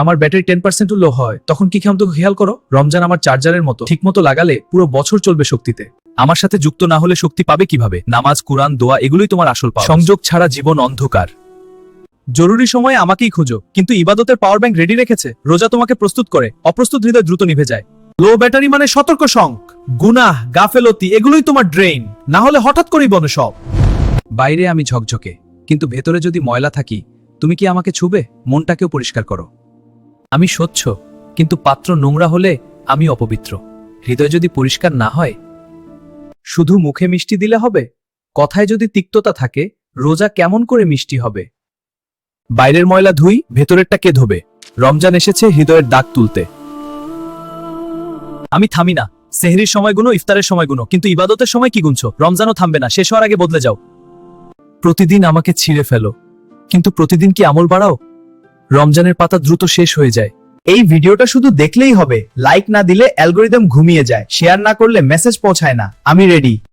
আমার ব্যাটারি 10% লো হয়, তখন কি ক্ষমতা খেয়াল করো? রমজান আমার চার্জারের মতো, ঠিক মতো লাগালে পুরো বছর চলবে শক্তিতে। আমার সাথে যুক্ত না হলে শক্তি পাবে কিভাবে? নামাজ, কুরআন, দোয়া এগুলোই তোমার আসল পাওয়ার। সংযোগ ছাড়া জীবন অন্ধকার। জরুরি সময়ে আমাকেই খোঁজো, কিন্তু ইবাদতের পাওয়ার ব্যাংক রেডি রেখেছে। রোজা তোমাকে প্রস্তুত করে, অপ্রস্তুত হৃদয় দ্রুত নিভে যায়। লো ব্যাটারি মানে সতর্ক সংক, গুনাহ, গাফেলতি এগুলোই তোমার ড্রেইন, না হলে হঠাৎ করেই বনে সব। বাইরে আমি ঝকঝকে, কিন্তু ভেতরে যদি ময়লা থাকি, তুমি কি আমাকে ছুবে? মনটাকেও পরিষ্কার করো। আমি স্বচ্ছ, কিন্তু পাত্র নোংরা হলে আমি অপবিত্র। হৃদয় যদি পরিষ্কার না হয়, শুধু মুখে মিষ্টি দিলে হবে? কথায় যদি তিক্ততা থাকে, রোজা কেমন করে মিষ্টি হবে? বাইরের ময়লা ধুই, ভেতরেরটা কে ধোবে? রমজান এসেছে হৃদয়ের দাগ তুলতে। আমি থামি না। সেহরির সময় গুনো, ইফতারের সময় গুনো, কিন্তু ইবাদতের সময় কি গুনছো? রমজানও থামবে না, শেষ হওয়ার আগে বদলে যাও। প্রতিদিন আমাকে ছিঁড়ে ফেলো, কিন্তু প্রতিদিন কি আমল বাড়াও? রমজানের পাতা দ্রুত শেষ হয়ে যায়। এই ভিডিওটা শুধু দেখলেই হবে, লাইক না দিলে অ্যালগোরিদম ঘুমিয়ে যায়, শেয়ার না করলে মেসেজ পৌঁছায় না। আমি রেডি।